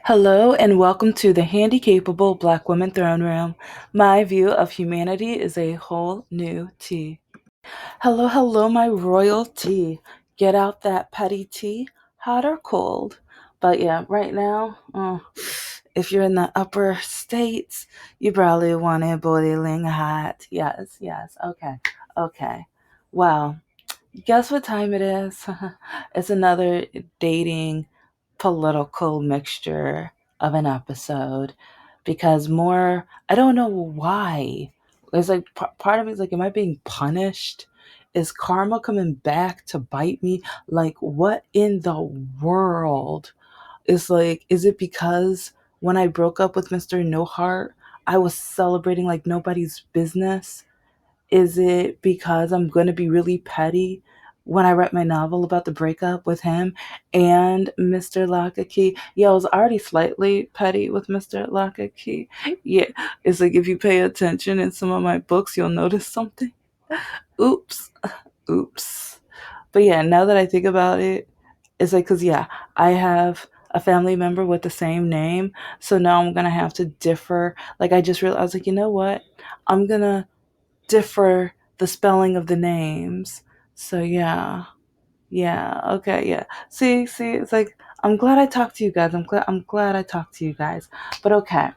Hello and welcome to the Handicapable Black Women Throne Room. My view of humanity is a whole new tea. Hello, hello, my royalty. Get out that petty tea, hot or cold. But yeah, right now, if you're in the upper states, you probably want it boiling hot. Yes, yes, okay, okay. Well, guess what time it is? It's another dating political mixture of an episode because more, I don't know why. It's like part of me is like, am I being punished? Is karma coming back to bite me? Like, what in the world? Is like, is it because when I broke up with Mr. No Heart, I was celebrating like nobody's business? Is it because I'm going to be really petty when I write my novel about the breakup with him and Mr. Lakaki? Yeah, I was already slightly petty with Mr. Lakaki. Yeah, it's like if you pay attention in some of my books, you'll notice something. Oops, oops. But yeah, now that I think about it, it's like, because yeah, I have a family member with the same name. So now I'm going to have to differ. Like, I just realized, I was like, you know what? I'm going to differ the spelling of the names. So yeah. Yeah. Okay. Yeah. See, it's like I'm glad I talked to you guys. I'm glad I talked to you guys. But okay.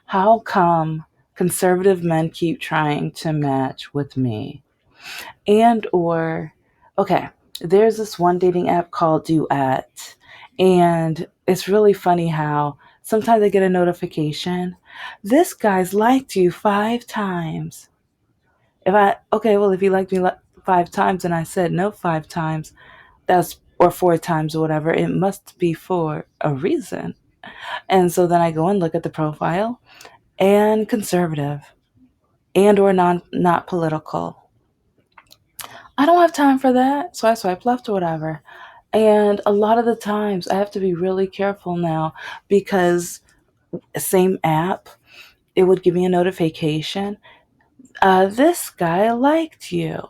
How come conservative men keep trying to match with me? And or okay, there's this one dating app called Duet. And it's really funny how sometimes I get a notification. This guy's liked you 5 times. If he liked me 5 times and I said no 5 times, that's or 4 times or whatever, it must be for a reason. And so then I go and look at the profile and conservative and or not political. I don't have time for that, so I swipe left or whatever. And a lot of the times I have to be really careful now because same app, it would give me a notification. This guy liked you.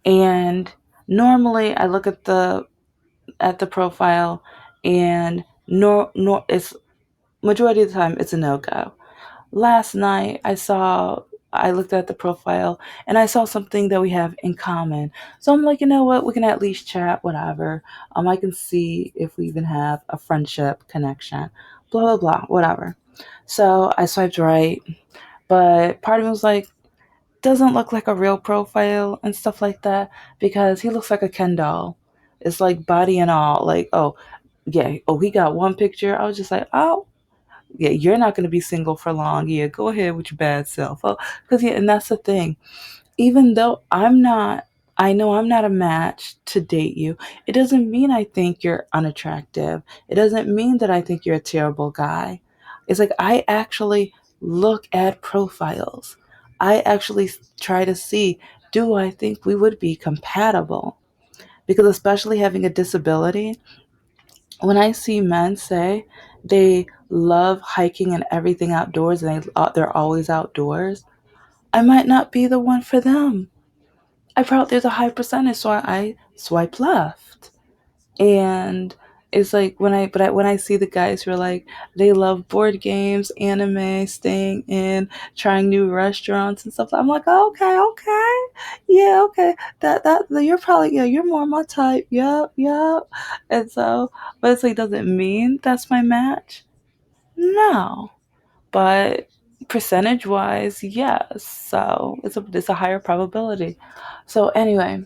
And normally I look at the profile and it's majority of the time it's a no-go. Last night I looked at the profile and I saw something that we have in common. So I'm like, you know what, we can at least chat, whatever. I can see if we even have a friendship connection. Blah blah blah, whatever. So I swiped right, but part of me was like, doesn't look like a real profile and stuff like that because he looks like a Ken doll. It's like body and all. Like, oh, yeah. Oh, he got one picture. I was just like, oh, yeah, you're not going to be single for long. Yeah, go ahead with your bad self. Oh, because, yeah, and that's the thing. Even though I know I'm not a match to date you, it doesn't mean I think you're unattractive. It doesn't mean that I think you're a terrible guy. It's like I actually look at profiles. I actually try to see, do I think we would be compatible? Because especially having a disability, when I see men say they love hiking and everything outdoors and they're always outdoors, I might not be the one for them. I probably there's a high percentage, so I swipe left. And it's like when I see the guys who are like they love board games, anime, staying in, trying new restaurants and stuff. I'm like, okay, okay, yeah, okay. That you're probably yeah, you're more my type. Yep, yep. And so, but it's like, does it mean that's my match? No, but percentage wise, yes. So it's a higher probability. So anyway,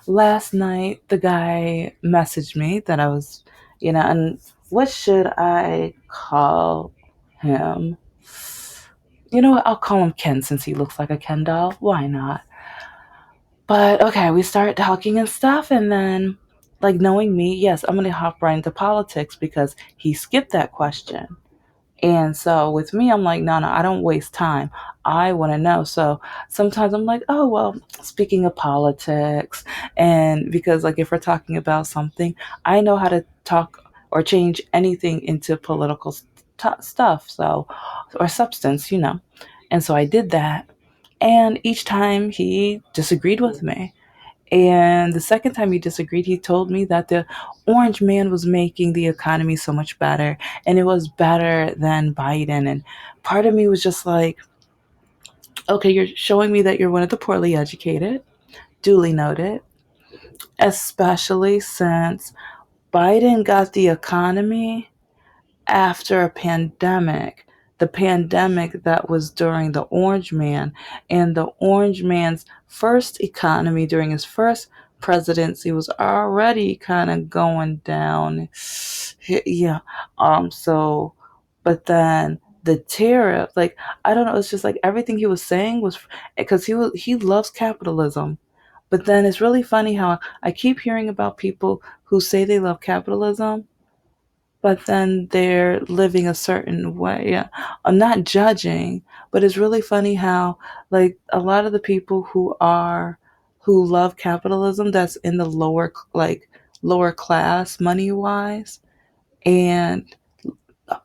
last night the guy messaged me that I was, and what should I call him? You know what? I'll call him Ken since he looks like a Ken doll. Why not? But okay, we start talking and stuff, and then, like, knowing me, yes, I'm gonna hop right into politics because he skipped that question. And so with me, I'm like, no, I don't waste time. I want to know. So sometimes I'm like, oh, well, speaking of politics, and because, like, if we're talking about something, I know how to talk or change anything into political stuff. So, or substance. And so I did that. And each time he disagreed with me. And the second time he disagreed, he told me that the orange man was making the economy so much better and it was better than Biden. And part of me was just like, okay, you're showing me that you're one of the poorly educated. Duly noted. Especially since Biden got the economy after a pandemic, the pandemic that was during the Orange Man, and the Orange Man's first economy during his first presidency was already kind of going down. Yeah. So, but then the tariff, like, I don't know, it's just like everything he was saying was because he loves capitalism. But then it's really funny how I keep hearing about people who say they love capitalism, but then they're living a certain way. Yeah. I'm not judging, but it's really funny how, like, a lot of the people who love capitalism, that's in the lower class money wise, and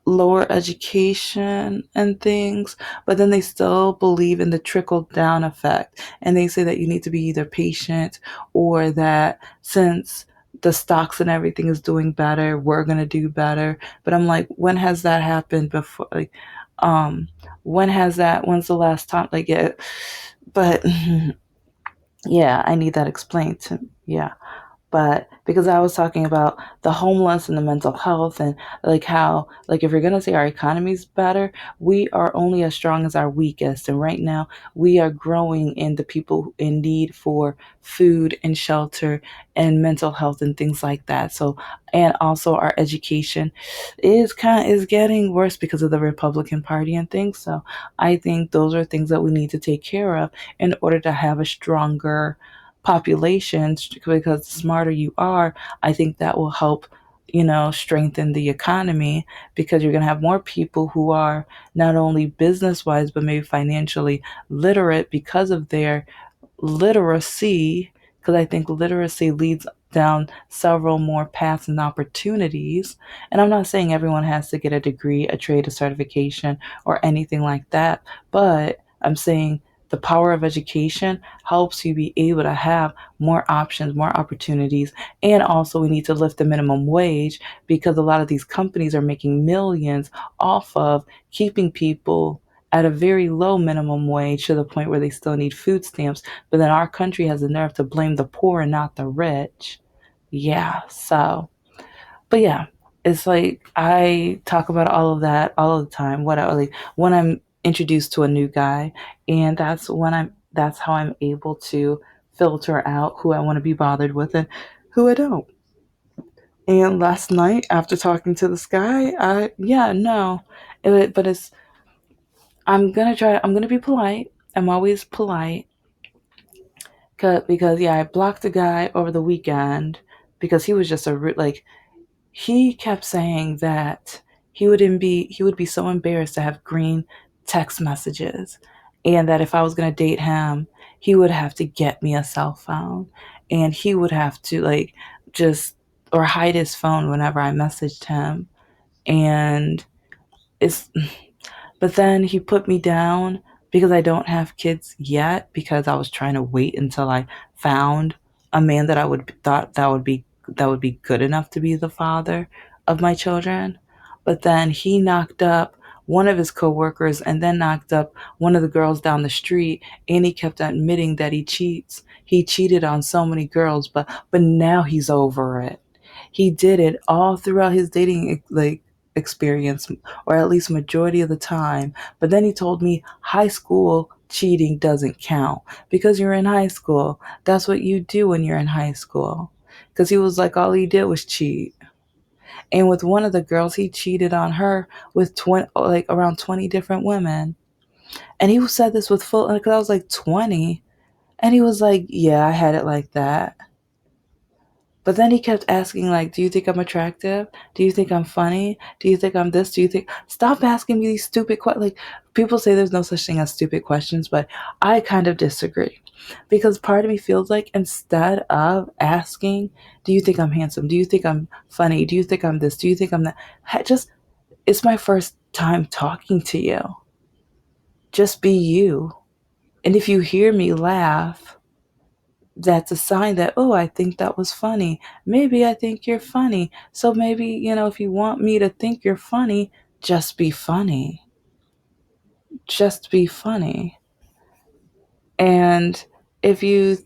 lower education and things, but then they still believe in the trickle down effect. And they say that you need to be either patient or that since the stocks and everything is doing better, we're going to do better. But I'm like, when has that happened before? Like, um, when's the last time? Like, yeah, but yeah, I need that explained to, yeah. But because I was talking about the homeless and the mental health, and like how, like, if you're going to say our economy's better, we are only as strong as our weakest. And right now we are growing in the people in need for food and shelter and mental health and things like that. So, and also our education is getting worse because of the Republican Party and things. So I think those are things that we need to take care of in order to have a stronger population, because the smarter you are, I think that will help, strengthen the economy, because you're going to have more people who are not only business wise, but maybe financially literate because of their literacy, because I think literacy leads down several more paths and opportunities. And I'm not saying everyone has to get a degree, a trade, a certification, or anything like that, but I'm saying the power of education helps you be able to have more options, more opportunities. And also, we need to lift the minimum wage, because a lot of these companies are making millions off of keeping people at a very low minimum wage, to the point where they still need food stamps. But then our country has the nerve to blame the poor and not the rich. Yeah, so, but yeah, it's like I talk about all of that all the time. What I like when I'm introduced to a new guy, and that's how I'm able to filter out who I want to be bothered with and who I don't. And last night, after talking to this guy, yeah, no, but it's I'm gonna be polite. I'm always polite, because yeah, I blocked the guy over the weekend because he was just like, he kept saying that he would be so embarrassed to have green text messages, and that if I was gonna date him, he would have to get me a cell phone, and he would have to, like, just, or hide his phone whenever I messaged him. And it's but then he put me down because I don't have kids yet, because I was trying to wait until I found a man that I would thought that would be good enough to be the father of my children. But then he knocked up one of his coworkers, and then knocked up one of the girls down the street, and he kept admitting that he cheats. He cheated on so many girls, but now he's over it. He did it all throughout his dating, like, experience, or at least majority of the time. But then he told me high school cheating doesn't count because you're in high school. That's what you do when you're in high school. Because he was like, all he did was cheat. And with one of the girls, he cheated on her with 20, like around 20 different women. And he said this with full, because I was like 20. And he was like, yeah, I had it like that. But then he kept asking, like, do you think I'm attractive? Do you think I'm funny? Do you think I'm this? Do you think? Stop asking me these stupid questions. Like, people say there's no such thing as stupid questions, but I kind of disagree. Because part of me feels like, instead of asking, do you think I'm handsome? Do you think I'm funny? Do you think I'm this? Do you think I'm that? Just, it's my first time talking to you. Just be you. And if you hear me laugh, that's a sign that, oh, I think that was funny. Maybe I think you're funny. So maybe, if you want me to think you're funny, just be funny. Just be funny. And if you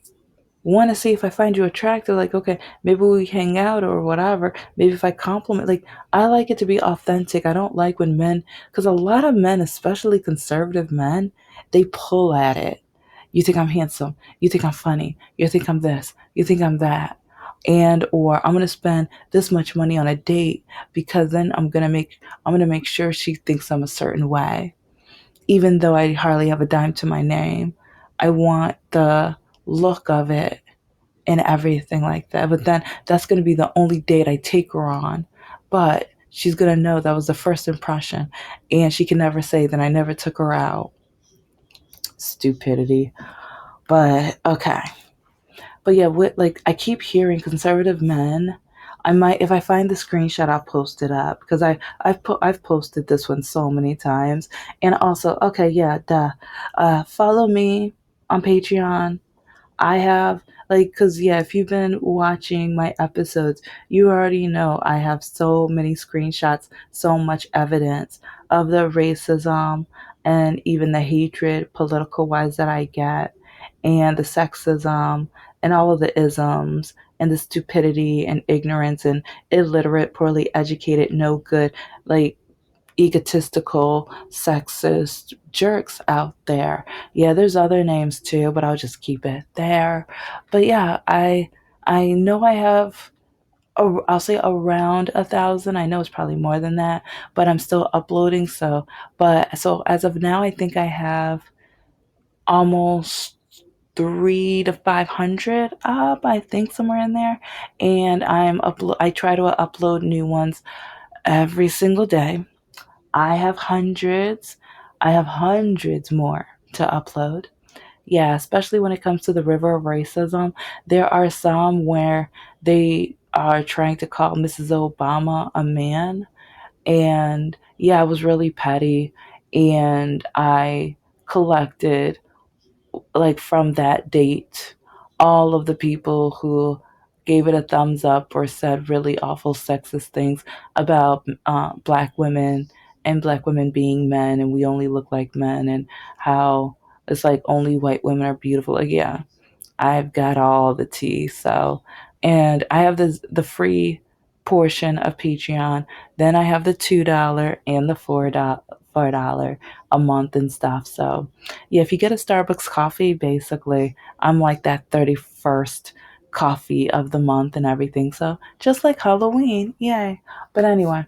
want to see if I find you attractive, like, okay, maybe we hang out or whatever. Maybe if I compliment, like, I like it to be authentic. I don't like when men, because a lot of men, especially conservative men, they pull at it. You think I'm handsome. You think I'm funny. You think I'm this. You think I'm that. And or I'm gonna spend this much money on a date because then I'm gonna make sure she thinks I'm a certain way, even though I hardly have a dime to my name. I want the look of it and everything like that. But then that's going to be the only date I take her on. But she's going to know that was the first impression. And she can never say that I never took her out. Stupidity. But okay. But yeah, like I keep hearing conservative men. I might, if I find the screenshot, I'll post it up because I've posted this one so many times. And also, okay, yeah, duh. Follow me on Patreon. I have, like, because, yeah, if you've been watching my episodes, you already know I have so many screenshots, so much evidence of the racism and even the hatred, political wise, that I get, and the sexism and all of the isms and the stupidity and ignorance and illiterate, poorly educated, no good, like, egotistical, sexist jerks out there. Yeah, there's other names too, but I'll just keep it there. But yeah, I know I have. I'll say around 1,000. I know it's probably more than that, but I'm still uploading. So as of now, I think I have almost 3 to 500 up. I think somewhere in there, and I try to upload new ones every single day. I have hundreds. I have hundreds more to upload. Yeah, especially when it comes to the river of racism. There are some where they are trying to call Mrs. Obama a man. And yeah, it was really petty. And I collected, like, from that date, all of the people who gave it a thumbs up or said really awful sexist things about black women and black women being men and we only look like men and how it's like only white women are beautiful. Like, yeah, I've got all the tea. So, and I have the free portion of Patreon. Then I have the $2 and the $4 a month and stuff. So, yeah, if you get a Starbucks coffee, basically, I'm like that 31st coffee of the month and everything. So, just like Halloween, yay. But anyway,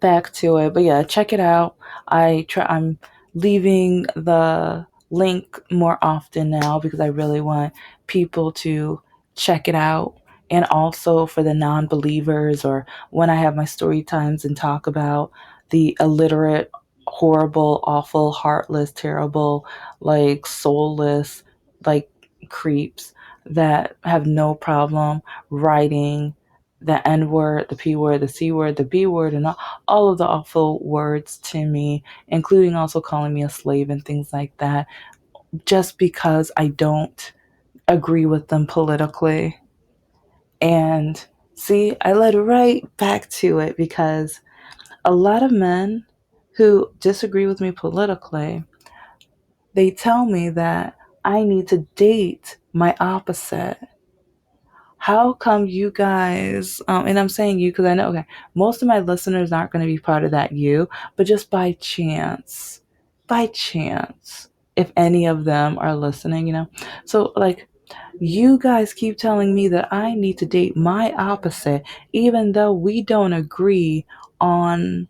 back to it. But yeah, check it out. I'm leaving the link more often now because I really want people to check it out. And also for the non-believers, or when I have my story times and talk about the illiterate, horrible, awful, heartless, terrible, like soulless, like creeps that have no problem writing the N word, the P word, the C word, the B word, and all of the awful words to me, including also calling me a slave and things like that, just because I don't agree with them politically. And see, I led right back to it because a lot of men who disagree with me politically, they tell me that I need to date my opposite. How come you guys, and I'm saying you because I know, okay, most of my listeners aren't going to be part of that you, but just by chance, if any of them are listening, So, like, you guys keep telling me that I need to date my opposite, even though we don't agree on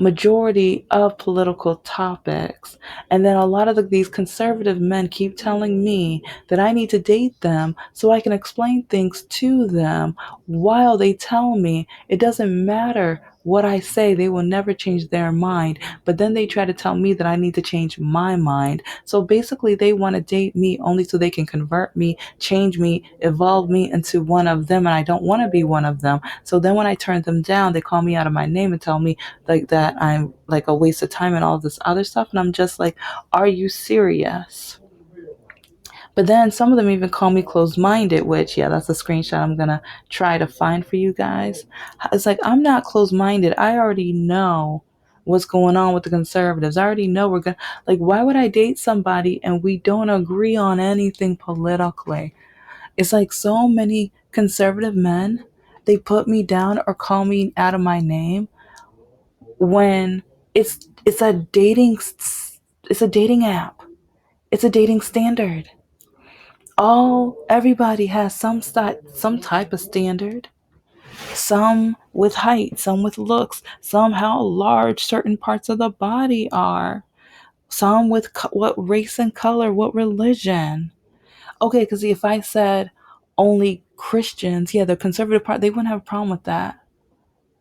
majority of political topics. And then a lot of these conservative men keep telling me that I need to date them so I can explain things to them while they tell me it doesn't matter what I say, they will never change their mind. But then they try to tell me that I need to change my mind. So basically, they want to date me only so they can convert me, change me, evolve me into one of them. And I don't want to be one of them. So then when I turn them down, they call me out of my name and tell me like that I'm like a waste of time and all this other stuff. And I'm just like, are you serious? But then some of them even call me closed minded, which, yeah, that's a screenshot I'm going to try to find for you guys. It's like, I'm not closed minded. I already know what's going on with the conservatives. I already know we're going to, like, why would I date somebody and we don't agree on anything politically? It's like so many conservative men, they put me down or call me out of my name when it's a dating app. It's a dating standard. Everybody has some type of standard. Some with height, some with looks, some how large certain parts of the body are, some with what race and color, what religion. Okay, because if I said only Christians, yeah, the conservative part, they wouldn't have a problem with that.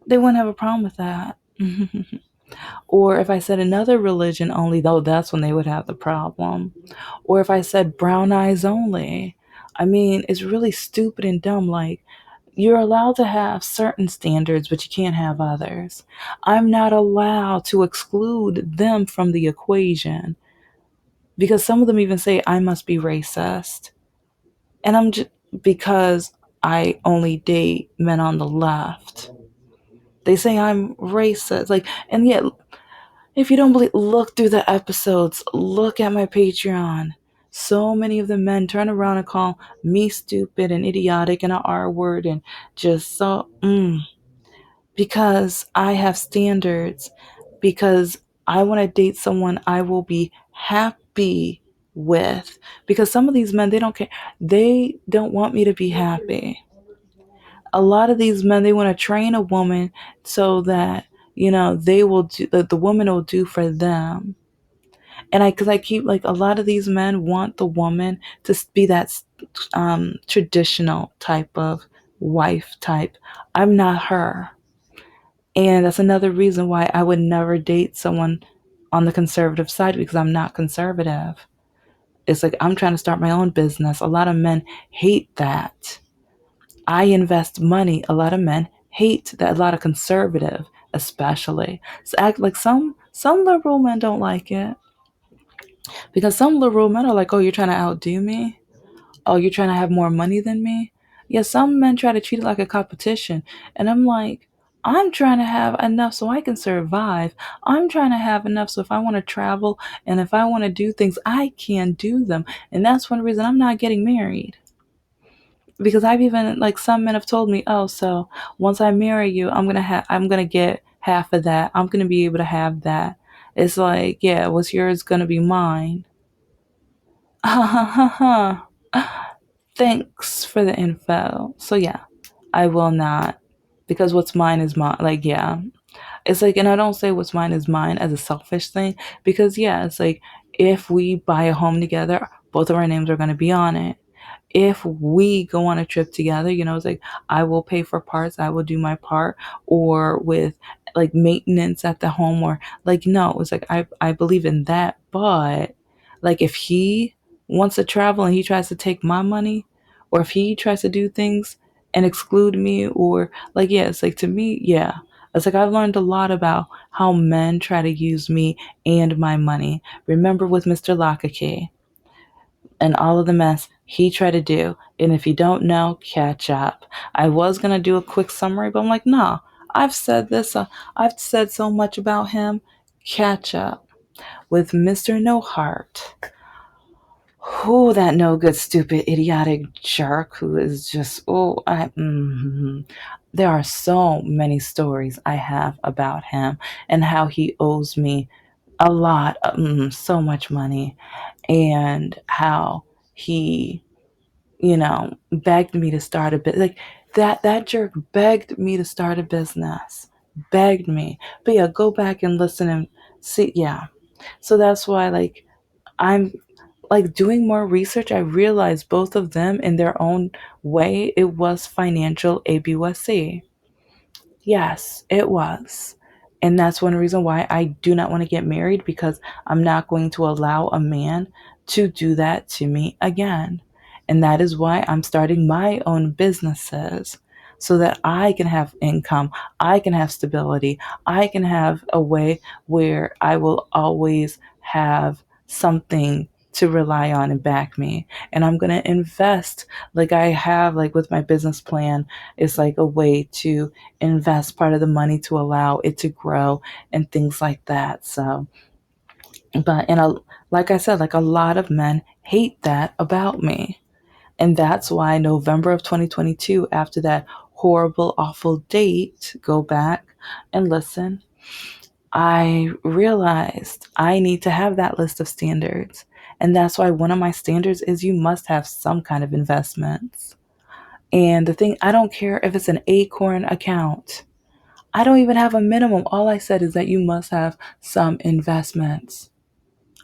They wouldn't have a problem with that. Or if I said another religion only, though, that's when they would have the problem. Or if I said brown eyes only. I mean, it's really stupid and dumb. Like, you're allowed to have certain standards, but you can't have others. I'm not allowed to exclude them from the equation because some of them even say I must be racist. And I'm just because I only date men on the left. They say I'm racist. Like, and yet, if you don't believe, look through the episodes, look at my Patreon. So many of the men turn around and call me stupid and idiotic and an R word and just because I have standards, because I want to date someone I will be happy with. Because some of these men, they don't care. They don't want me to be happy. A lot of these men, they want to train a woman so that, they will do, the woman will do for them. And because I keep, like, a lot of these men want the woman to be that traditional type of wife type. I'm not her. And that's another reason why I would never date someone on the conservative side because I'm not conservative. It's like I'm trying to start my own business. A lot of men hate that. I invest money. A lot of men hate that. A lot of conservative, especially. So act like some liberal men don't like it because some liberal men are like, "Oh, you're trying to outdo me? Oh, you're trying to have more money than me?" Yeah, some men try to treat it like a competition. And I'm like, I'm trying to have enough so I can survive. I'm trying to have enough so if I want to travel and if I want to do things, I can do them. And that's one reason I'm not getting married. Because I've even, like, some men have told me, "Oh, so once I marry you, I'm gonna get half of that. I'm gonna be able to have that." It's like, yeah, what's yours gonna be mine. Ha ha ha ha. Thanks for the info. So yeah, I will not, because what's mine is mine. Like, yeah, it's like, and I don't say what's mine is mine as a selfish thing because yeah, it's like if we buy a home together, both of our names are going to be on it. If we go on a trip together, it's like I will pay for parts, I will do my part, or with like maintenance at the home, or like, no, it's like I believe in that. But like if he wants to travel and he tries to take my money, or if he tries to do things and exclude me, or like, yeah, it's like to me, yeah. It's like I've learned a lot about how men try to use me and my money. Remember with Mr. Lakake and all of the mess he tried to do. And if you don't know, catch up. I was going to do a quick summary, but I'm like, nah, I've said this. I've said so much about him. Catch up with Mr. No Heart. Who that no good, stupid, idiotic jerk who is just, there are so many stories I have about him and how he owes me a lot, so much money, and how he, begged me to start a bit like that jerk begged me to start a business, begged me. But yeah, go back and listen and see. Yeah, so that's why, like, I'm like doing more research. I realized both of them in their own way, it was financial abusc. Yes, it was. And that's one reason why I do not want to get married, because I'm not going to allow a man to do that to me again. And that is why I'm starting my own businesses so that I can have income, I can have stability, I can have a way where I will always have something to rely on and back me. And I'm going to invest like I have, like with my business plan, it's like a way to invest part of the money to allow it to grow and things like that. So, but, like I said, like a lot of men hate that about me. And that's why November of 2022, after that horrible, awful date, go back and listen, I realized I need to have that list of standards. And that's why one of my standards is you must have some kind of investments. And the thing, I don't care if it's an Acorn account. I don't even have a minimum. All I said is that you must have some investments.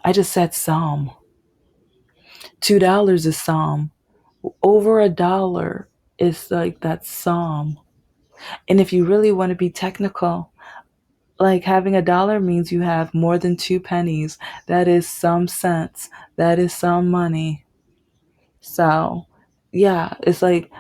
I just said some. $2 is some. Over $1 is like that some. And if you really want to be technical, like having $1 means you have more than 2 pennies. That is some cents. That is some money. So, yeah, it's like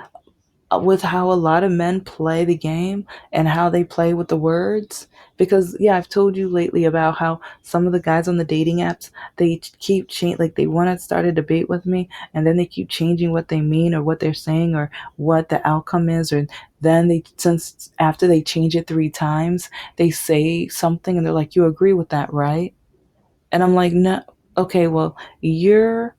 with how a lot of men play the game and how they play with the words. Because yeah, I've told you lately about how some of the guys on the dating apps, they keep like they want to start a debate with me, and then they keep changing what they mean or what they're saying or what the outcome is, or then they, since after they change it 3 times, they say something and they're like, you agree with that, right? And I'm like, no. Okay, well, you're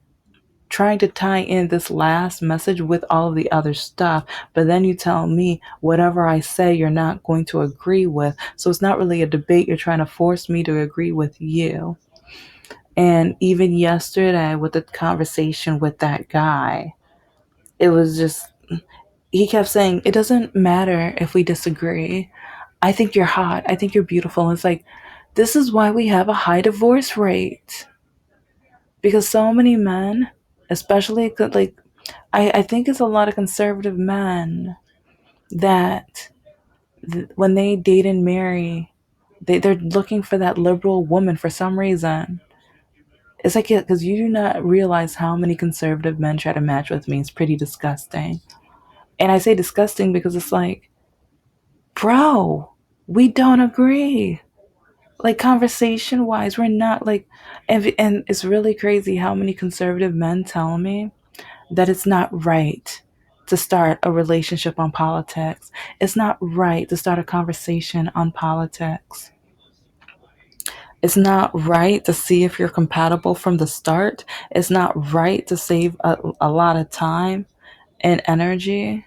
trying to tie in this last message with all of the other stuff, but then you tell me whatever I say you're not going to agree with. So it's not really a debate. You're trying to force me to agree with you. And even yesterday with the conversation with that guy, it was just, he kept saying, it doesn't matter if we disagree. I think you're hot. I think you're beautiful. And it's like, this is why we have a high divorce rate. Because so many men, especially like I think it's a lot of conservative men that when they date and marry, they're looking for that liberal woman for some reason. It's like, because you do not realize how many conservative men try to match with me. It's pretty disgusting. And I say disgusting because it's like, bro, we don't agree. Like conversation wise, we're not like, and it's really crazy how many conservative men tell me that it's not right to start a relationship on politics. It's not right to start a conversation on politics. It's not right to see if you're compatible from the start. It's not right to save a lot of time and energy.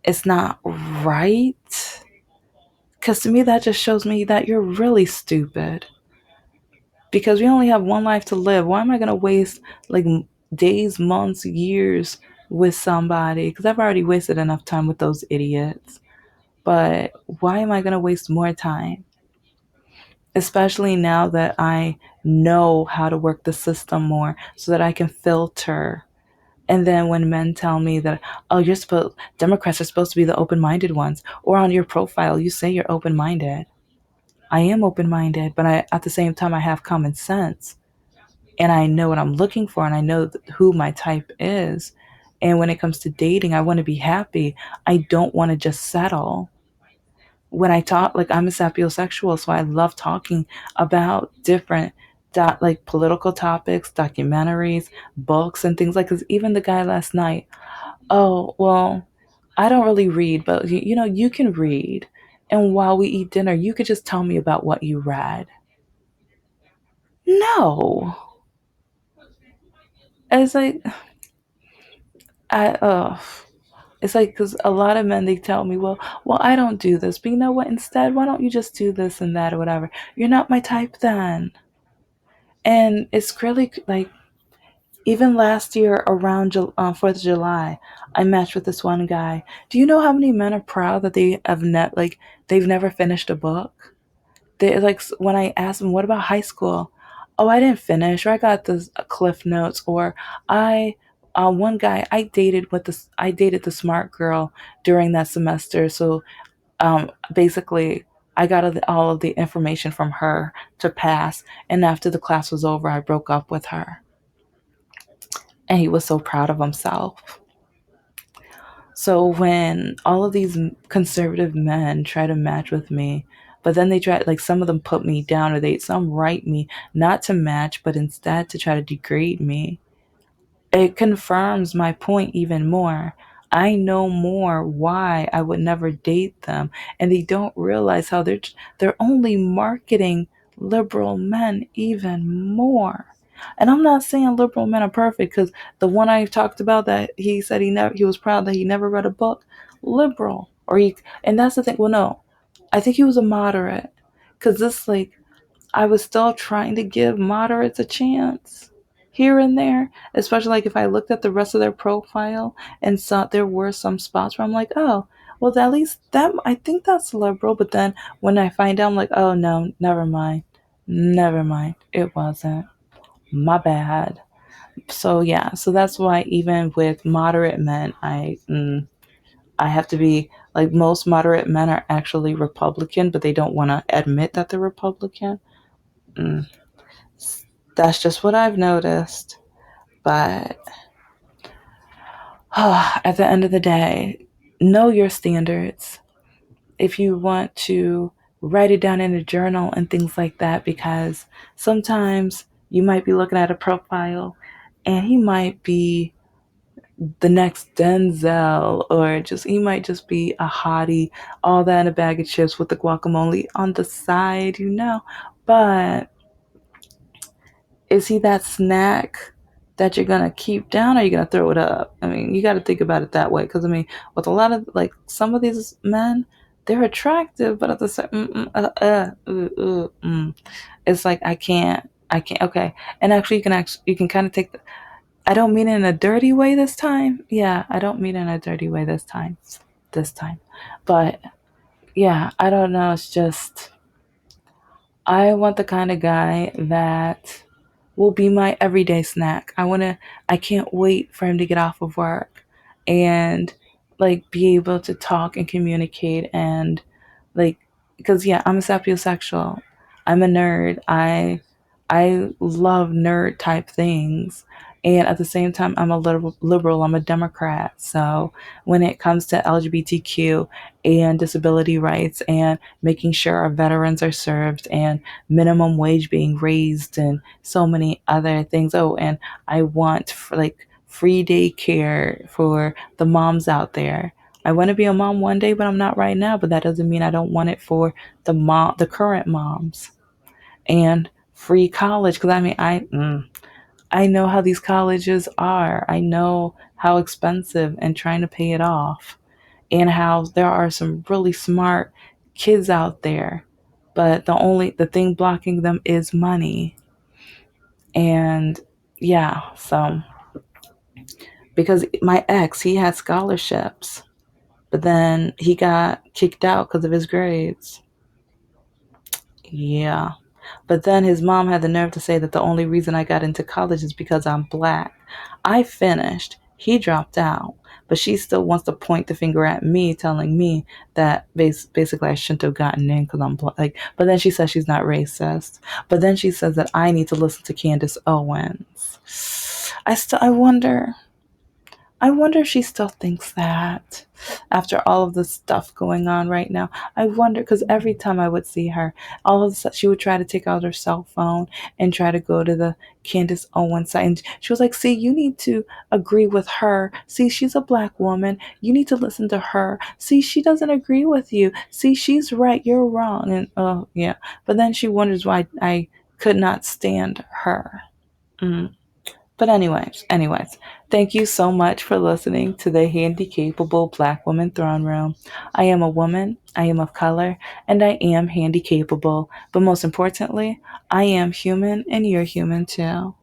It's not right. Because to me, that just shows me that you're really stupid. Because we only have one life to live. Why am I going to waste like days, months, years with somebody? Because I've already wasted enough time with those idiots. But why am I going to waste more time? Especially now that I know how to work the system more so that I can filter. And then when men tell me that, oh, Democrats are supposed to be the open minded ones, or on your profile, you say you're open minded. I am open minded, but at the same time, I have common sense. And I know what I'm looking for, and I know who my type is. And when it comes to dating, I want to be happy. I don't want to just settle. When I talk, like I'm a sapiosexual, so I love talking about different like political topics, documentaries, books, and things like. Because even the guy last night, oh well, I don't really read, but you can read. And while we eat dinner, you could just tell me about what you read. No, it's like I it's like, because a lot of men, they tell me, well, I don't do this, but you know what? Instead, why don't you just do this and that or whatever? You're not my type then. And it's really like, even last year around 4th of July, I matched with this one guy. Do you know how many men are proud that they've never finished a book? They like, when I asked them, what about high school? Oh, I didn't finish, or I got the cliff notes, or I one guy I dated the smart girl during that semester, so basically I got all of the information from her to pass, and after the class was over, I broke up with her, and he was so proud of himself. So when all of these conservative men try to match with me, But then they try, like, some of them put me down, or some write me not to match, but instead to try to degrade me. It confirms my point even more. I know more why I would never date them, and they don't realize how they're only marketing liberal men even more. And I'm not saying liberal men are perfect, because the one I talked about, that he said he was proud that he never read a book, liberal, and that's the thing. Well, no, I think he was a moderate, because this, like, I was still trying to give moderates a chance here and there, especially like if I looked at the rest of their profile and saw there were some spots where I'm like, oh, well, at least that, I think that's liberal. But then when I find out, I'm like, oh no, never mind. Never mind. It wasn't. My bad. So yeah, so that's why even with moderate men, I have to be like, most moderate men are actually Republican, but they don't want to admit that they're Republican. Mm. That's just what I've noticed. But at the end of the day, know your standards. If you want to write it down in a journal and things like that, because sometimes you might be looking at a profile and he might be the next Denzel, or just he might just be a hottie, all that in a bag of chips with the guacamole on the side, But is he that snack that you're gonna keep down, or are you gonna throw it up? I mean, you got to think about it that way. Because I mean, with a lot of, like, some of these men, they're attractive, but at the same, it's like I can't. Okay, and actually, you can kind of take the. I don't mean it in a dirty way this time. Yeah, I don't mean it in a dirty way this time. This time, but yeah, I don't know. It's just, I want the kind of guy that will be my everyday snack. I can't wait for him to get off of work and, like, be able to talk and communicate, and, like, because yeah, I'm a sapiosexual. I'm a nerd. I love nerd type things. And at the same time, I'm a liberal. I'm a Democrat. So when it comes to LGBTQ and disability rights, and making sure our veterans are served, and minimum wage being raised, and so many other things. Oh, and I want, like, free daycare for the moms out there. I want to be a mom one day, but I'm not right now. But that doesn't mean I don't want it for the current moms, and free college. Because I mean, I know how these colleges are. I know how expensive, and trying to pay it off, and how there are some really smart kids out there, but the thing blocking them is money. And yeah, so because my ex, he had scholarships, but then he got kicked out because of his grades. Yeah. But then his mom had the nerve to say that the only reason I got into college is because I'm black. I finished. He dropped out. But she still wants to point the finger at me, telling me that basically I shouldn't have gotten in because I'm black. Like, but then she says she's not racist. But then she says that I need to listen to Candace Owens. I wonder if she still thinks that after all of this stuff going on right now. I wonder, because every time I would see her, all of a sudden she would try to take out her cell phone and try to go to the Candace Owens site. And she was like, see, you need to agree with her. See, she's a black woman. You need to listen to her. See, she doesn't agree with you. See, she's right. You're wrong. And oh, yeah. But then she wonders why I could not stand her. Mm. But anyways, thank you so much for listening to the Handicapable Black Woman Throne Room. I am a woman, I am of color, and I am handicapable. But most importantly, I am human, and you're human too.